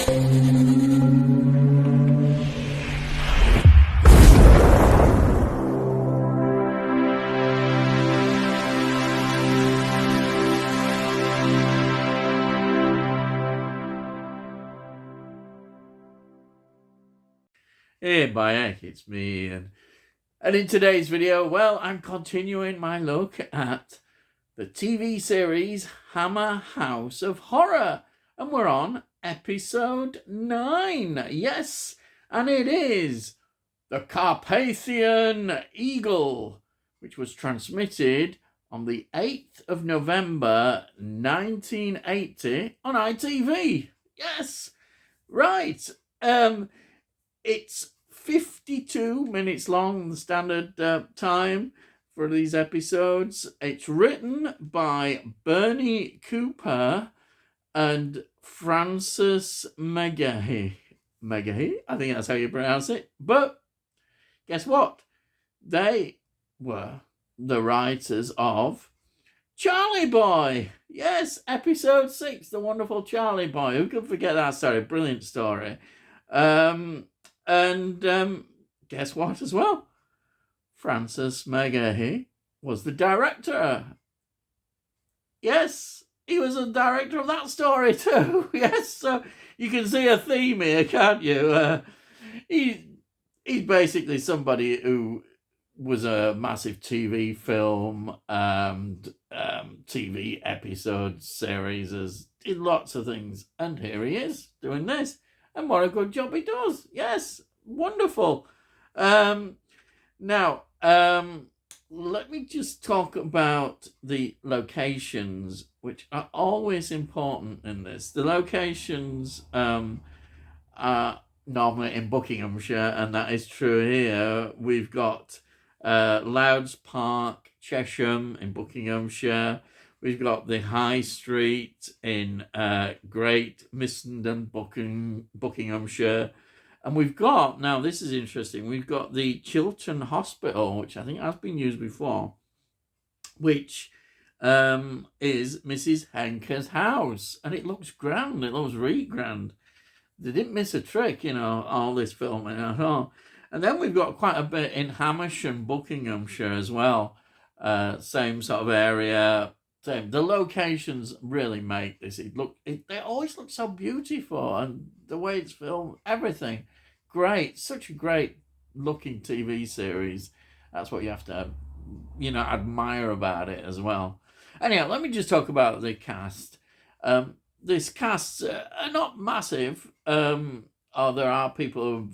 Hey, Bayek, it's me, and in today's video, well, I'm continuing my look at the TV series Hammer House of Horror, and we're on episode 9, yes, and it is the Carpathian Eagle, which was transmitted on the 8th of November 1980 on ITV, yes, right, it's 52 minutes long, the standard time for these episodes. It's written by Bernie Cooper and Francis McGahey. McGahey? I think that's how you pronounce it. But guess what? They were the writers of Charlie Boy. Yes, episode 6, The Wonderful Charlie Boy. Who could forget that story? Brilliant story. And guess what as well? Francis McGahey was the director. Yes, he was the director of that story too. Yes, so you can see a theme here, can't you? He's basically somebody who was a massive TV film and TV episode series, did lots of things. And here he is doing this. And what a good job he does. Yes, wonderful. Now, let me just talk about the locations, which are always important in this. The locations are normally in Buckinghamshire, and that is true here. We've got Louds Park, Chesham in Buckinghamshire. We've got the High Street in Great Missenden, Buckinghamshire. And we've got, now this is interesting, we've got the Chiltern Hospital, which I think has been used before, which is Mrs. Henker's house. And it looks grand, it looks really grand. They didn't miss a trick, all this filming at all. And then we've got quite a bit in Hamersham, Buckinghamshire as well. Same sort of area. The locations really make this. They always look so beautiful, and the way it's filmed, everything, great. Such a great looking TV series. That's what you have to, admire about it as well. Anyhow, let me just talk about the cast. This cast are not massive. There are people who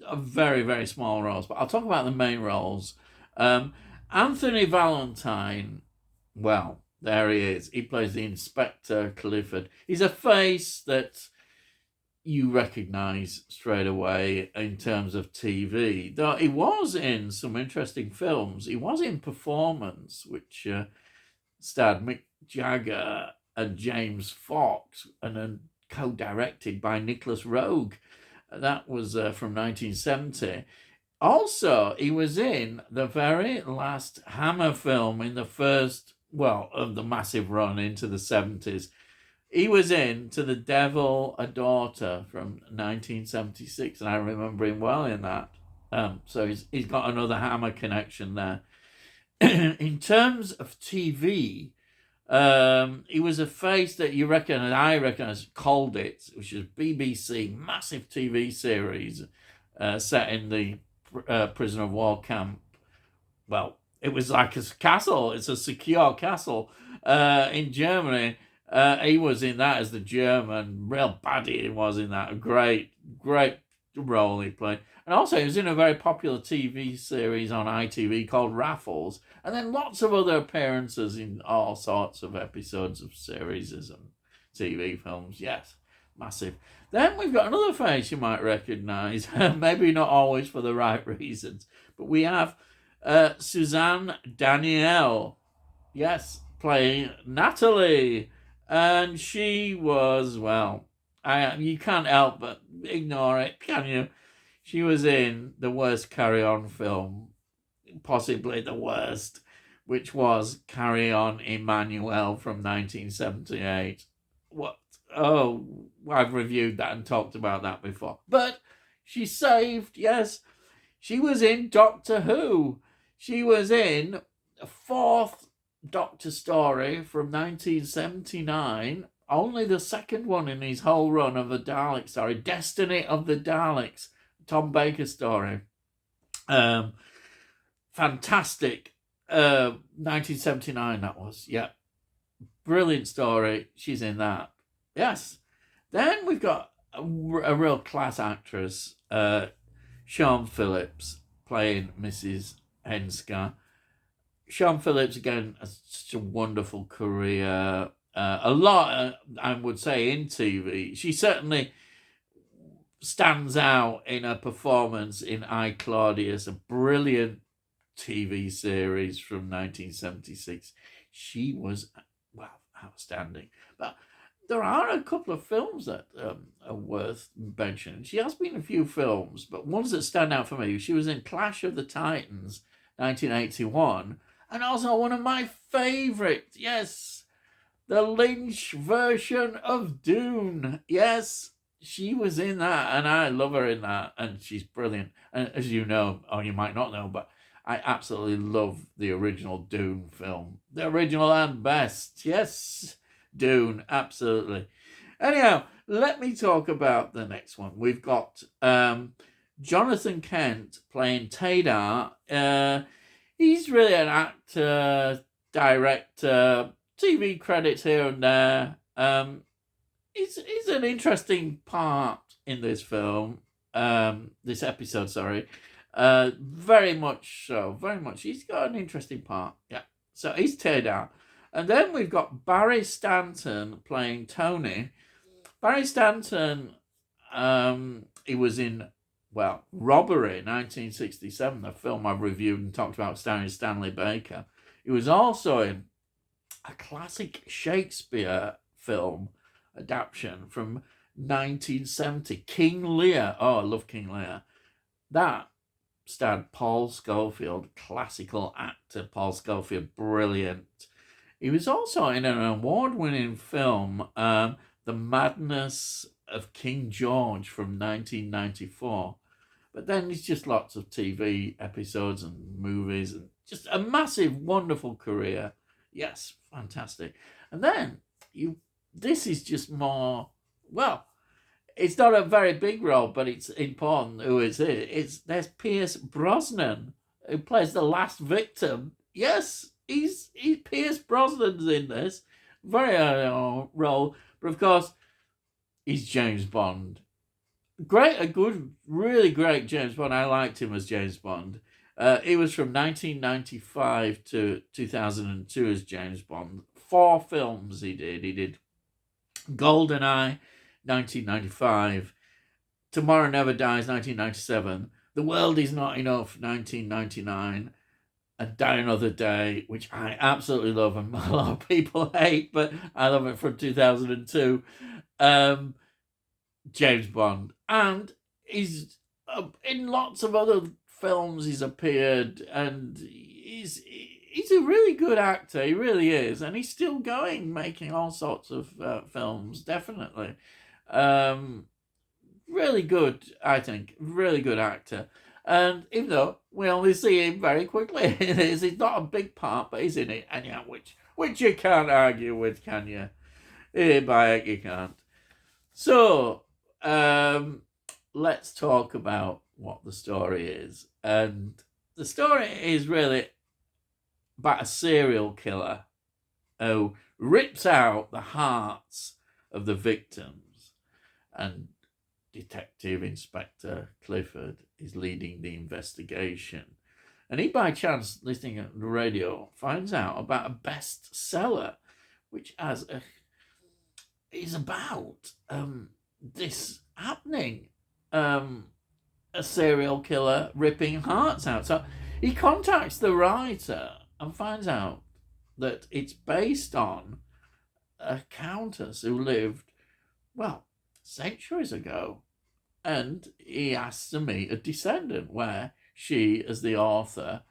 have very, very small roles, but I'll talk about the main roles. Anthony Valentine, well, there he is. He plays the Inspector Clifford. He's a face that you recognise straight away in terms of TV. Though he was in some interesting films. He was in Performance, which starred Mick Jagger and James Fox, and then co-directed by Nicholas Roeg. That was from 1970. Also, he was in the very last Hammer film in the first, of the massive run into the 70s. He was in To the Devil, a Daughter from 1976, and I remember him well in that. So he's got another Hammer connection there. In terms of TV, he was a face that I recognize, Called It, which is BBC, massive TV series set in the prisoner of war camp. Well, it was like a castle. It's a secure castle in Germany. He was in that as the German. Real baddie he was in that. A great role he played. And also he was in a very popular TV series on ITV called Raffles. And then lots of other appearances in all sorts of episodes of series and TV films. Yes, massive. Then we've got another face you might recognise. Maybe not always for the right reasons. But we have Suzanne Danielle, yes, playing Natalie, and she was, you can't help but ignore it, can you? She was in the worst Carry On film, possibly the worst, which was Carry On Emmanuel from 1978. What Oh, I've reviewed that and talked about that before. But she's saved, yes. She was in Doctor Who. She was in a fourth Doctor story from 1979. Only the second one in his whole run of the Daleks story. Destiny of the Daleks. Tom Baker story. Fantastic. 1979 that was. Yeah. Brilliant story. She's in that. Yes. Then we've got a real class actress, Sean Phillips, playing Mrs. Henska. Sean Phillips, again, has such a wonderful career. A lot, I would say, in TV. She certainly stands out in her performance in I, Claudius, a brilliant TV series from 1976. She was, well, outstanding. But there are a couple of films that are worth mentioning. She has been in a few films, but ones that stand out for me. She was in Clash of the Titans, 1981, and also one of my favourites, yes, the Lynch version of Dune. Yes, she was in that, and I love her in that, and she's brilliant. And as you know, or you might not know, but I absolutely love the original Dune film. The original and best. Yes, Dune, absolutely. Anyhow, let me talk about the next one. We've got Jonathan Kent playing Tadar. He's really an actor, director, TV credits here and there. He's an interesting part in this film, this episode, sorry. Very much so, very much. He's got an interesting part, yeah. So he's Tadar. And then we've got Barry Stanton playing Tony. Barry Stanton, he was in, well, Robbery, 1967, the film I've reviewed and talked about starring Stanley Baker. He was also in a classic Shakespeare film adaptation from 1970, King Lear. Oh, I love King Lear. That starred Paul Scofield, classical actor Paul Scofield, brilliant. He was also in an award-winning film, The Madness of King George from 1994. But then it's just lots of TV episodes and movies and just a massive, wonderful career. Yes, fantastic. And then this is just more, well, it's not a very big role, but it's important who is it. There's Pierce Brosnan, who plays the last victim. Yes, he's Pierce Brosnan's in this. Very role. But of course, he's James Bond. Really great James Bond. I liked him as James Bond. He was from 1995 to 2002 as James Bond. 4 films he did. He did GoldenEye, 1995. Tomorrow Never Dies, 1997. The World Is Not Enough, 1999. And Die Another Day, which I absolutely love and a lot of people hate, but I love it, from 2002. James Bond. And he's in lots of other films he's appeared, and he's a really good actor. He really is. And he's still going, making all sorts of films, definitely. Really good, I think. Really good actor. And even though we only see him very quickly in this, he's not a big part, but he's in it anyhow, which you can't argue with, can you? You can't. So, let's talk about what the story is. And the story is really about a serial killer who rips out the hearts of the victims, and Detective Inspector Clifford is leading the investigation. And he, by chance, listening at the radio, finds out about a bestseller, which is about this happening. A serial killer ripping hearts out. So he contacts the writer and finds out that it's based on a countess who lived, well, centuries ago. And he asks to meet a descendant where she, as the author,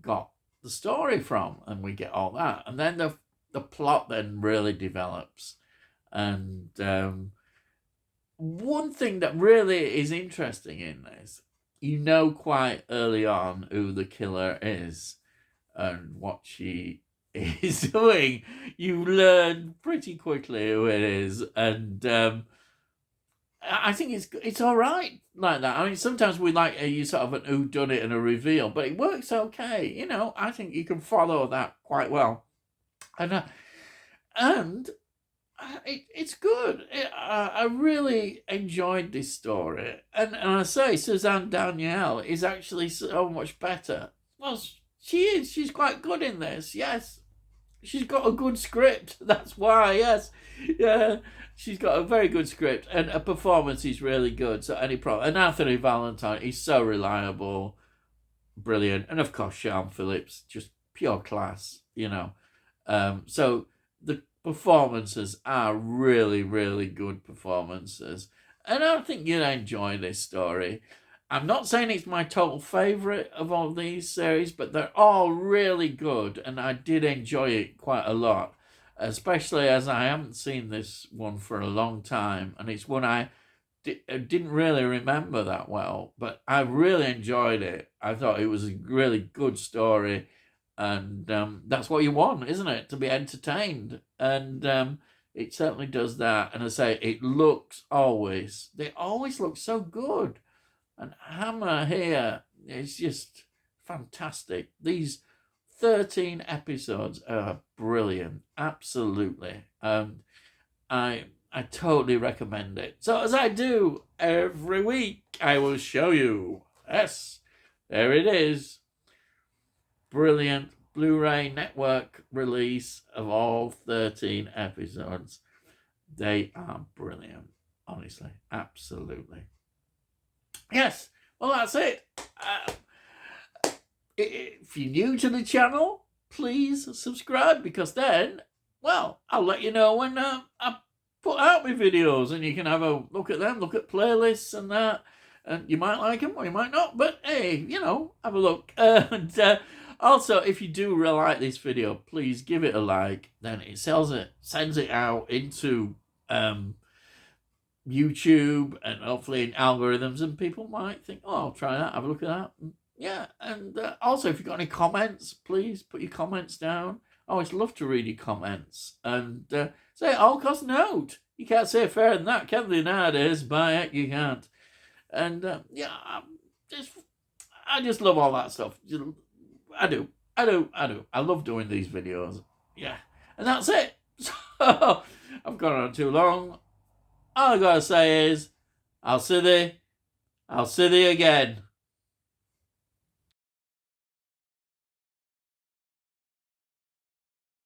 got the story from. And we get all that. And then the plot then really develops. And one thing that really is interesting in this, you know quite early on who the killer is and what she is doing. You learn pretty quickly who it is, and I think it's all right like that. I mean, sometimes we like you sort of an whodunit and a reveal, but it works okay. You know, I think you can follow that quite well, and it's good. I really enjoyed this story, and I say Suzanne Danielle is actually so much better. Well, she is. She's quite good in this. Yes, she's got a good script. That's why. Yes, yeah, she's got a very good script, and her performance is really good. So any problem. And Anthony Valentine, he's so reliable, brilliant, and of course Sean Phillips, just pure class. You know, so the performances are really, really good performances. And I think you'll enjoy this story. I'm not saying it's my total favourite of all these series, but they're all really good, and I did enjoy it quite a lot, especially as I haven't seen this one for a long time, and it's one I didn't really remember that well, but I really enjoyed it. I thought it was a really good story, and that's what you want, isn't it? To be entertained, and it certainly does that. And I say they always look so good. And Hammer here is just fantastic. These 13 episodes are brilliant, absolutely. I totally recommend it. So as I do every week, I will show you. Yes, there it is. Brilliant Blu-ray network release of all 13 episodes. They are brilliant, honestly, absolutely. Yes, well, that's it. If you're new to the channel, please subscribe, because then, well, I'll let you know when I put out my videos, and you can have a look at them, look at playlists and that, and you might like them or you might not, but hey, you know, have a look. And also, if you do really like this video, please give it a like. Then it sends it out into YouTube, and hopefully in algorithms, and people might think, oh, I'll try that, have a look at that. Yeah, and also, if you've got any comments, please put your comments down. I always love to read your comments. And say, Holocaust note. You can't say fairer than that, can they, nowadays? By heck, you can't. And yeah, I just love all that stuff. I do. I love doing these videos. Yeah, and that's it. So I've gone on too long. All I gotta say is, I'll see thee again.